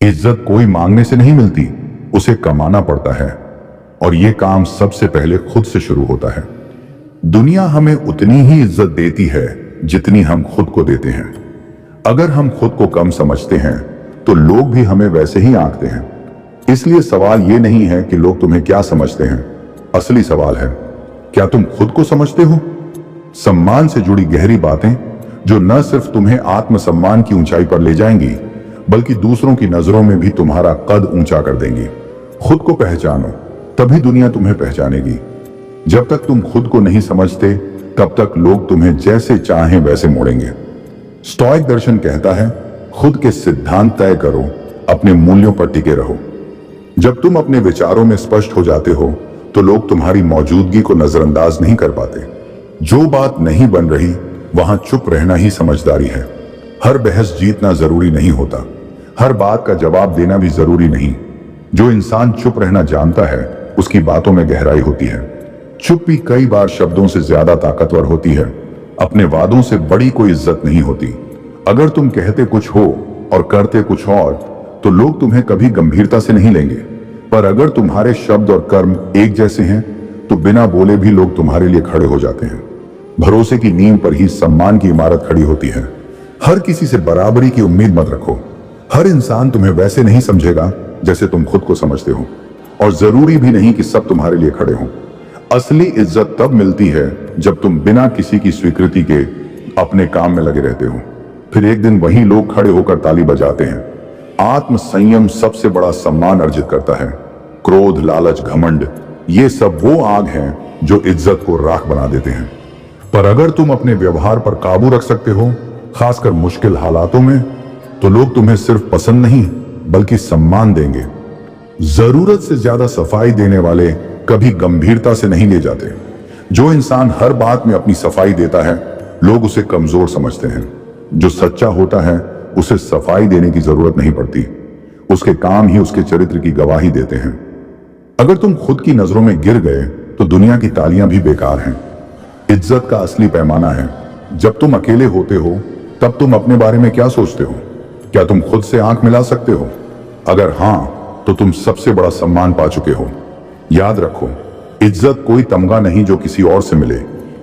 इज्जत कोई मांगने से नहीं मिलती, उसे कमाना पड़ता है। और यह काम सबसे पहले खुद से शुरू होता है। दुनिया हमें उतनी ही इज्जत देती है जितनी हम खुद को देते हैं। अगर हम खुद को कम समझते हैं तो लोग भी हमें वैसे ही आंकते हैं। इसलिए सवाल यह नहीं है कि लोग तुम्हें क्या समझते हैं, असली सवाल है क्या तुम खुद को समझते हो। सम्मान से जुड़ी गहरी बातें जो न सिर्फ तुम्हें आत्मसम्मान की ऊंचाई पर ले जाएंगी बल्कि दूसरों की नजरों में भी तुम्हारा कद ऊंचा कर देंगी। खुद को पहचानो, तभी दुनिया तुम्हें पहचानेगी। जब तक तुम खुद को नहीं समझते तब तक लोग तुम्हें जैसे चाहें वैसे मोड़ेंगे। स्टोइक दर्शन कहता है, खुद के सिद्धांत तय करो, अपने मूल्यों पर टिके रहो। जब तुम अपने विचारों में स्पष्ट हो जाते हो तो लोग तुम्हारी मौजूदगी को नजरअंदाज नहीं कर पाते। जो बात नहीं बन रही वहां चुप रहना ही समझदारी है। हर बहस जीतना जरूरी नहीं होता, हर बात का जवाब देना भी जरूरी नहीं। जो इंसान चुप रहना जानता है उसकी बातों में गहराई होती है। चुप्पी कई बार शब्दों से ज्यादा ताकतवर होती है। अपने वादों से बड़ी कोई इज्जत नहीं होती। अगर तुम कहते कुछ हो और करते कुछ और तो लोग तुम्हें कभी गंभीरता से नहीं लेंगे। पर अगर तुम्हारे शब्द और कर्म एक जैसे हैं तो बिना बोले भी लोग तुम्हारे लिए खड़े हो जाते हैं। भरोसे की नींव पर ही सम्मान की इमारत खड़ी होती है। हर किसी से बराबरी की उम्मीद मत रखो। हर इंसान तुम्हें वैसे नहीं समझेगा जैसे तुम खुद को समझते हो, और जरूरी भी नहीं कि सब तुम्हारे लिए खड़े हों। असली इज्जत तब मिलती है जब तुम बिना किसी की स्वीकृति के अपने काम में लगे रहते हो। फिर एक दिन वही लोग खड़े होकर ताली बजाते हैं। आत्म संयम सबसे बड़ा सम्मान अर्जित करता है। क्रोध, लालच, घमंड, ये सब वो आग हैं जो इज्जत को राख बना देते हैं। पर अगर तुम अपने व्यवहार पर काबू रख सकते हो, खासकर मुश्किल हालातों में, तो लोग तुम्हें सिर्फ पसंद नहीं बल्कि सम्मान देंगे। जरूरत से ज्यादा सफाई देने वाले कभी गंभीरता से नहीं ले जाते। जो इंसान हर बात में अपनी सफाई देता है लोग उसे कमजोर समझते हैं। जो सच्चा होता है उसे सफाई देने की जरूरत नहीं पड़ती, उसके काम ही उसके चरित्र की गवाही देते हैं। अगर तुम खुद की नजरों में गिर गए तो दुनिया की तालियां भी बेकार हैं। इज्जत का असली पैमाना है जब तुम अकेले होते हो तब तुम अपने बारे में क्या सोचते हो। क्या तुम खुद से आंख मिला सकते हो? अगर हां तो तुम सबसे बड़ा सम्मान पा चुके हो। याद रखो, इज्जत कोई तमगा नहीं जो किसी और से मिले।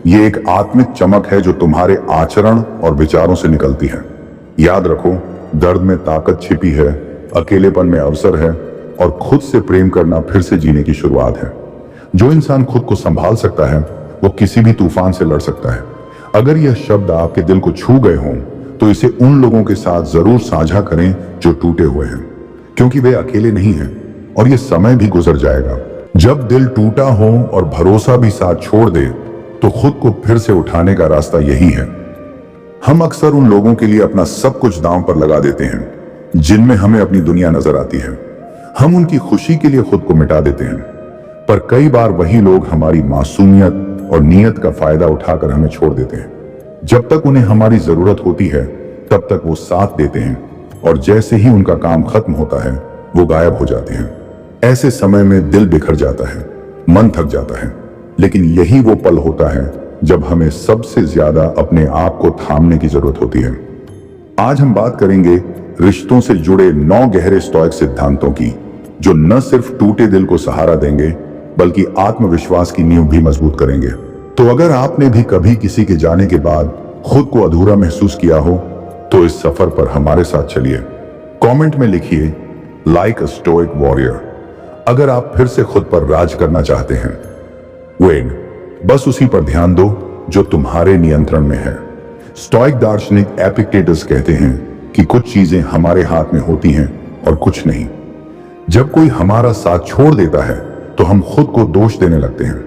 ये एक आत्मिक चमक है जो तुम्हारे आचरण और विचारों से निकलती है। याद रखो, दर्द में ताकत छिपी है, अकेलेपन में अवसर है, और खुद से प्रेम करना फिर से जीने की शुरुआत है। जो इंसान खुद को संभाल सकता है वो किसी भी तूफान से लड़ सकता है। अगर यह शब्द आपके दिल को छू गए हों तो इसे उन लोगों के साथ जरूर साझा करें जो टूटे हुए हैं, क्योंकि वे अकेले नहीं हैं और यह समय भी गुजर जाएगा। जब दिल टूटा हो और भरोसा भी साथ छोड़ दे तो खुद को फिर से उठाने का रास्ता यही है। हम अक्सर उन लोगों के लिए अपना सब कुछ दांव पर लगा देते हैं जिनमें हमें अपनी दुनिया नजर आती है। हम उनकी खुशी के लिए खुद को मिटा देते हैं, पर कई बार वही लोग हमारी मासूमियत और नीयत का फायदा उठाकर हमें छोड़ देते हैं। जब तक उन्हें हमारी जरूरत होती है तब तक वो साथ देते हैं, और जैसे ही उनका काम खत्म होता है वो गायब हो जाते हैं। ऐसे समय में दिल बिखर जाता है, मन थक जाता है, लेकिन यही वो पल होता है जब हमें सबसे ज्यादा अपने आप को थामने की जरूरत होती है। आज हम बात करेंगे रिश्तों से जुड़े 9 गहरे स्टोइक सिद्धांतों की, जो न सिर्फ टूटे दिल को सहारा देंगे बल्कि आत्मविश्वास की नींव भी मजबूत करेंगे। तो अगर आपने भी कभी किसी के जाने के बाद खुद को अधूरा महसूस किया हो तो इस सफर पर हमारे साथ चलिए। कमेंट में लिखिए लाइक अ स्टोइक वॉरियर अगर आप फिर से खुद पर राज करना चाहते हैं। वेन, बस उसी पर ध्यान दो जो तुम्हारे नियंत्रण में है। स्टोइक दार्शनिक एपिक्टेटस कहते हैं कि कुछ चीजें हमारे हाथ में होती हैं और कुछ नहीं। जब कोई हमारा साथ छोड़ देता है तो हम खुद को दोष देने लगते हैं।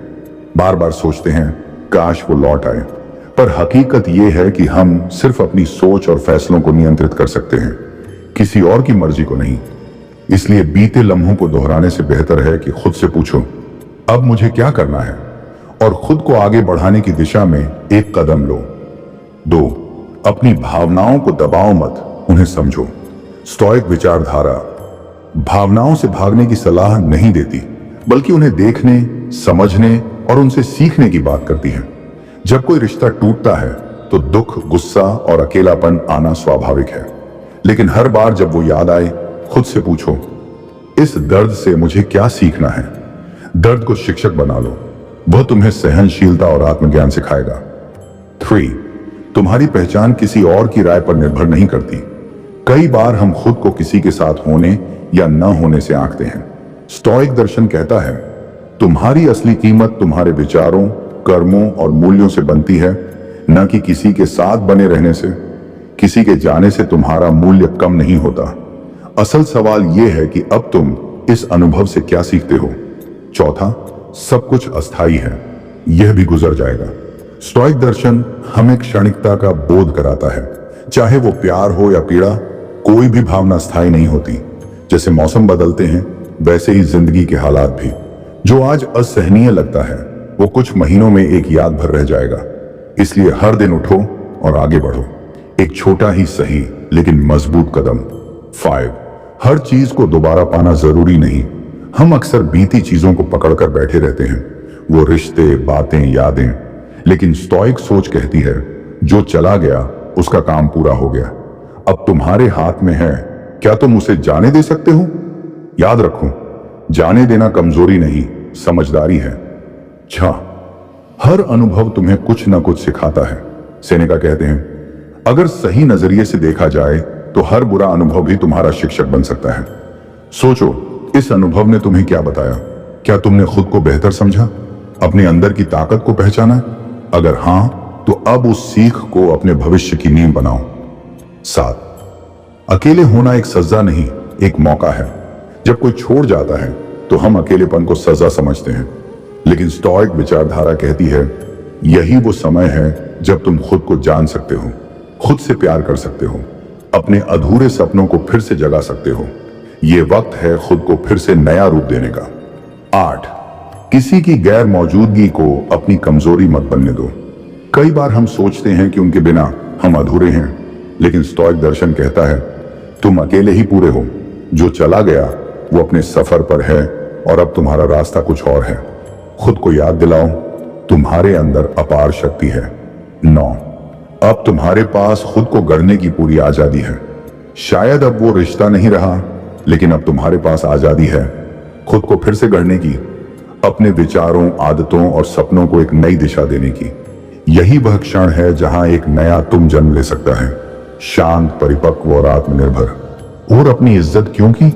बार बार सोचते हैं काश वो लौट आए, पर हकीकत यह है कि हम सिर्फ अपनी सोच और फैसलों को नियंत्रित कर सकते हैं, किसी और की मर्जी को नहीं। इसलिए बीते लम्हों को दोहराने से बेहतर है कि खुद से पूछो अब मुझे क्या करना है, और खुद को आगे बढ़ाने की दिशा में एक कदम लो। 2, अपनी भावनाओं को दबाओ मत, उन्हें समझो। स्टोइक विचारधारा भावनाओं से भागने की सलाह नहीं देती, बल्कि उन्हें देखने, समझने और उनसे सीखने की बात करती है। जब कोई रिश्ता टूटता है तो दुख, गुस्सा और अकेलापन आना स्वाभाविक है, लेकिन हर बार जब वो याद आए खुद से पूछो, इस दर्द से मुझे क्या सीखना है। दर्द को शिक्षक बना लो, वह तुम्हें सहनशीलता और आत्मज्ञान सिखाएगा। 3. तुम्हारी पहचान किसी और की राय पर निर्भर नहीं करती। कई बार हम खुद को किसी के साथ होने या न होने से आंकते हैं। स्टोइक दर्शन कहता है, तुम्हारी असली कीमत तुम्हारे विचारों, कर्मों और मूल्यों से बनती है, न कि किसी के साथ बने रहने से। किसी के जाने से तुम्हारा मूल्य कम नहीं होता। असल सवाल यह है कि अब तुम इस अनुभव से क्या सीखते हो। 4. सब कुछ अस्थायी है, यह भी गुजर जाएगा। स्टोइक दर्शन हमें क्षणिकता का बोध कराता है। चाहे वो प्यार हो या पीड़ा, कोई भी भावना स्थायी नहीं होती। जैसे मौसम बदलते हैं, वैसे ही जिंदगी के हालात भी। जो आज असहनीय लगता है, वो कुछ महीनों में एक याद भर रह जाएगा। इसलिए हर दिन उठो और आगे बढ़ो, एक छोटा ही सही लेकिन मजबूत कदम। 5. हर चीज को दोबारा पाना जरूरी नहीं। हम अक्सर बीती चीजों को पकड़कर बैठे रहते हैं, वो रिश्ते, बातें, यादें। लेकिन स्टोइक सोच कहती है, जो चला गया उसका काम पूरा हो गया, अब तुम्हारे हाथ में है, क्या तुम उसे जाने दे सकते हो। याद रखो, जाने देना कमजोरी नहीं, समझदारी है। 6. हर अनुभव तुम्हें कुछ ना कुछ सिखाता है। सेनेका कहते हैं, अगर सही नजरिए से देखा जाए तो हर बुरा अनुभव भी तुम्हारा शिक्षक बन सकता है। सोचो, इस अनुभव ने तुम्हें क्या बताया। क्या तुमने खुद को बेहतर समझा, अपने अंदर की ताकत को पहचाना। अगर हां, तो अब उस सीख को अपने भविष्य की नींव बनाओ। 7. अकेले होना एक सजा नहीं, एक मौका है। जब कोई छोड़ जाता है तो हम अकेलेपन को सजा समझते हैं, लेकिन स्टोइक विचारधारा कहती है, यही वो समय है जब तुम खुद को जान सकते हो, खुद से प्यार कर सकते हो, अपने अधूरे सपनों को फिर से जगा सकते हो। ये वक्त है खुद को फिर से नया रूप देने का। 8. किसी की गैर मौजूदगी को अपनी कमजोरी मत बनने दो। कई बार हम सोचते हैं कि उनके बिना हम अधूरे हैं, लेकिन स्टोइक दर्शन कहता है, तुम अकेले ही पूरे हो। जो चला गया वो अपने सफर पर है और अब तुम्हारा रास्ता कुछ और है। खुद को याद दिलाओ, तुम्हारे अंदर अपार शक्ति है। 9. अब तुम्हारे पास खुद को गढ़ने की पूरी आजादी है। शायद अब वो रिश्ता नहीं रहा, लेकिन अब तुम्हारे पास आजादी है खुद को फिर से गढ़ने की, अपने विचारों, आदतों और सपनों को एक नई दिशा देने की। यही वह क्षण है जहां एक नया तुम जन्म ले सकता है, शांत, परिपक्व और आत्मनिर्भर। और अपनी इज्जत क्यों की?